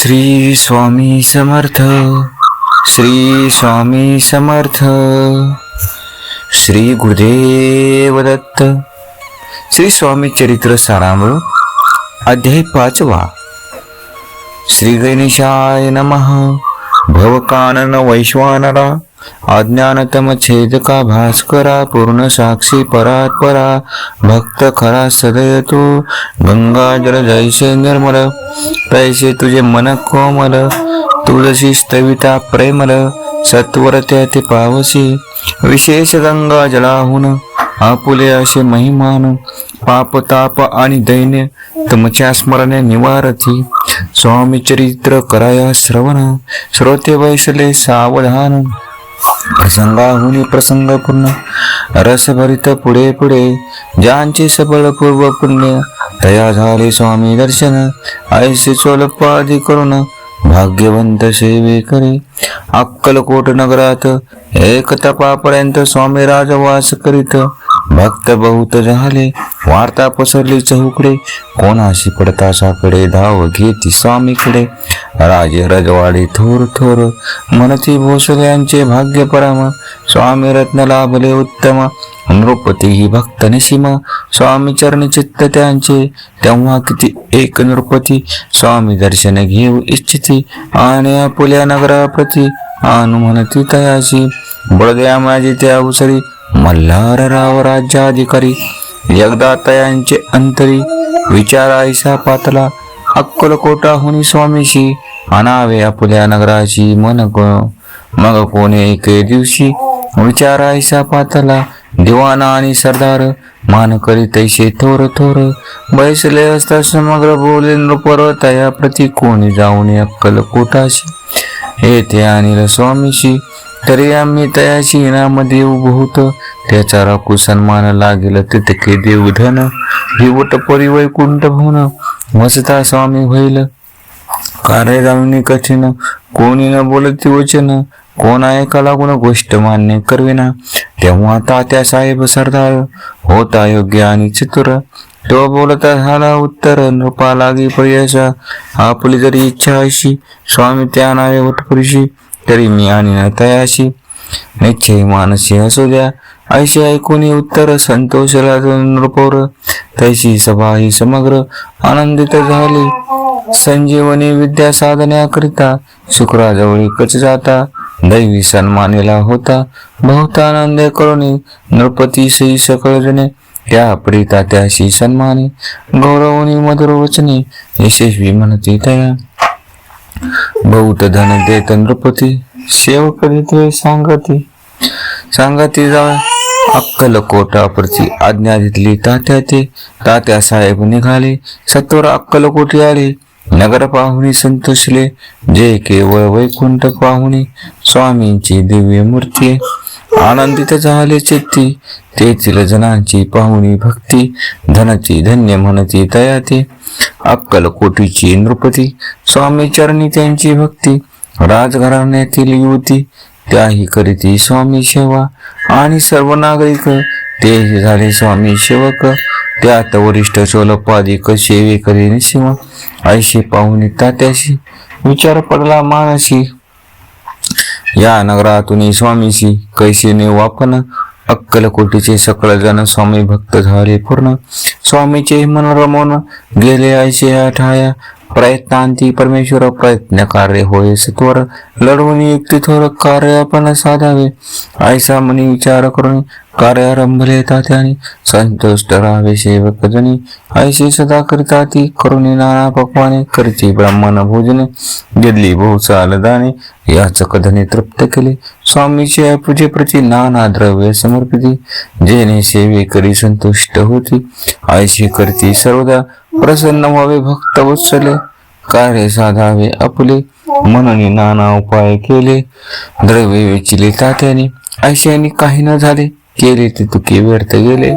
श्री स्वामी समर्थ. श्री स्वामी समर्थ. श्री गुरुदेव दत्त. श्री स्वामी चरित्र सारामृत अध्याय 5. श्री गणेशाय नमः. भवकानन वैश्वानरा अज्ञानतम छेदका भास्करा पूर्ण साक्षी परात्परा भक्त खरा सदयतो गंगाजल जैसे निर्मल तैसे तुझे मन कोमल तुळशी स्तविता प्रेमल सत्वर त्याते पावसी विशेष गंगा जलाहून आपुले असे महिमान पाप ताप आणि दैन्य तुमच्या स्मरणे निवारती स्वामी चरित्र कराया श्रवण श्रोते बैसले सावधान प्रसंगाहुनी प्रसंगपूर्ण रसभरित पुढे पुढे ज्यांचे सबळ पूर्व पुण्य तया झाले स्वामी दर्शन ऐसे चोलपादी करून भाग्यवंत सेवे करे. अक्कलकोट नगरात एक तपापर्यंत स्वामी राजवास करीत भक्त बहुत झाले. वार्ता पसरली चहूकडे कोणाशी पडतासाकडे धाव घेती स्वामीकडे. राजे रजवाडे थोर थोर मनती भोसल्यांचे भाग्य परम स्वामी रत्न लाभले उत्तम नृपती ही भक्त निसीम स्वामी चरणी चित्त त्यांचे तेव्हा किती एक नृपती स्वामी दर्शन घेऊ इच्छिती आणि आपुल्या नगराप्रती अनु म्हणती तयाशी बळद्या माझी त्या उसरी मल्हारराव राज्याधिकारी एकदा तयांचे अंतरी विचारायसा पातला अक्कलकोटाहुनी स्वामीशी अनावे आपुल्या नगराची मग कोणी एके दिवशी विचारायसा पातला दिवाना आणि सरदार मान करी तैसे थोर थोर बैसले असता समग्र बोले नृपर तया प्रती कोणी जाऊन अक्कलकोटाशी येथे आणील स्वामीशी तरी आम्ही तयाशी इनाम देऊ बहुत त्याचा राखू सन्मान लागेल तितके देऊ धन हिवट परी वैकुंठ भुवन वसता स्वामी होईल कार्य जाऊन कठीण कोणी न बोलती वचन कोण ऐका लागून गोष्ट मान्य करविना. तेव्हा तात्या साहेब सरदार होता योग्य आणि चतुर तो बोलता झाला उत्तर नृपा लागी प्रयसा आपली जरी इच्छा अशी स्वामी त्या नावे वटपुरीशी तरी मी आणि तयाशी निश्चय मानसी असू द्या ऐशी ऐकून उत्तर संतोषला नृपोर तैशी सभा ही समग्र आनंदित झाली. संजीवनी विद्या साधण्याकरिता शुक्राजवळी कच जाता दैवी सन्मानेला होता बहुत आनंद करून नृपती सई सकळ जणे त्या प्रीता त्याशी सन्माने गौरवनी मधुर वचने यशस्वी म्हणती तया बहुत धन देत नृपती सेवक देते सांगती जा अक्कलकोटाप्रती आज्ञा घेतली तात्या साहेब निघाले सत्वर अक्कलकोटी आले. नगर पाहुणी संतोषले जे केवळ वैकुंठ पाहुणी स्वामींची दिव्य मूर्ती आनंदित झाले चित्ती तेथील जनांची पाहुणी भक्ती धनाची धन्य म्हणती तया ते अक्कलकोटीची नृपती स्वामी चरणी त्यांची भक्ती राजघराण्यातील युवती त्याही करीती स्वामी सेवा आणि सर्व नागरिक ते झाले स्वामी सेवक त्यात वरिष्ठ चोलपादिक सेवे करी निसीम ऐशी पाहुणी तात्याशी विचार पडला मानसी या नगरातून स्वामीशी कैसे नेऊ आपण. अक्कलकोटीचे सकळ जन स्वामी भक्त झाले पूर्ण स्वामीचे मन रमवून गेले ऐसे आठाया प्रयत्नांती परमेश्वर प्रयत्न कार्य होय सत्वर लढवून युक्ती थोर कार्य आपण साधावे ऐसा मनी विचार करून कार्य आरंभले तात्याने संतुष्ट राहावे सेवक जणी ऐशी सदा करिता ती करुणी नाना पक्वाने करती ब्राह्मण भोजने गेली बहुचाल दाने याच कधने तृप्त केले. स्वामीचे पूजेप्रती नाना द्रव्य समर्पिती जेणे सेवे करी संतुष्ट होती ऐशी करती सर्वदा प्रसन्न व्हावे भक्त वत्सले कार्य साधावे आपले म्हणून नाना उपाय केले द्रव्य वेचिले तात्याने ऐशाने काही न झाले केले ते तुके व्यर्थ गेले.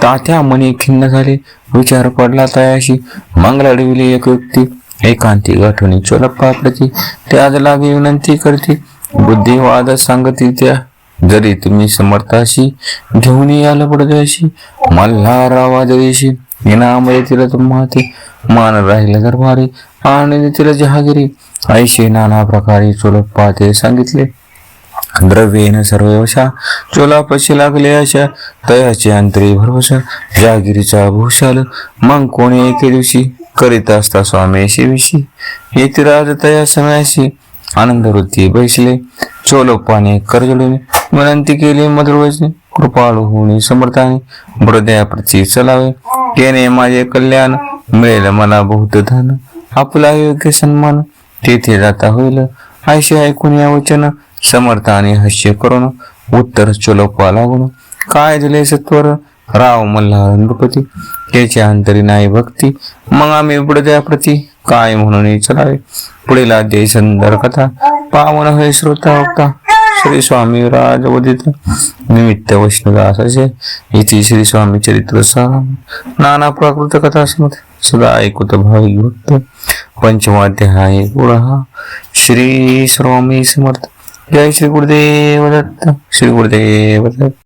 तात्या मनी खिन्न झाले विचार पडला तयाशी मंग लढविले एक व्यक्ती एकांती गाठवणी चोलप्पाप्रती त्याज लागे विनंती करते बुद्धिवाद सांगती त्या जरी तुम्ही समर्थाशी घेऊन याल पडद्याशी मल्हारराव देशी इनाम येतील तुम्हा ते मान राहिला दरबारी आणि तिला जहागिरी ऐशी नाना प्रकारे चोलोप्पा ते सांगितले. द्रव्येन सर्ववशा चोलापशी लागले अशा तयाचे अंतरी भरवशा जहागिरीचा भूषाल मग कोणी एके दिवशी करीत असता स्वामीशी विशी येतिराज तया समयाशी आनंद वृत्ती बैसले. चोलोप्पाने करजोडून विनंती केली मधुरवचने, कृपाळू होणे समर्थाने हृदयाप्रती चलावे. केने माझे कल्याण मिळेल मला बहुत धन, आपला योग्य सन्मान तेथे जाता होईल. ऐशी ऐकून या वचन समर्थाने हास्य करून उत्तर चोलोप्पा लागून, काय दिले सत्वर राव मल्हार नृपती, त्याच्या अंतरी नाही भक्ती, मग आम्ही हृदयाप्रती काय म्हणून चलावे. पुढील अध्याय सुंदर कथा पावन होय श्रोता वक्ता श्री स्वामी राजवदित निमित्त वैष्णवदास असे इति श्री स्वामी चरित्र साराम नाना प्राकृत कथा स्मृत सदा ऐकुत भाविक भक्त. पंचमाध्याय पुढा. श्री स्वामी समर्थ. जय श्री गुरुदेव दत्त. श्री गुरुदेव दत्त.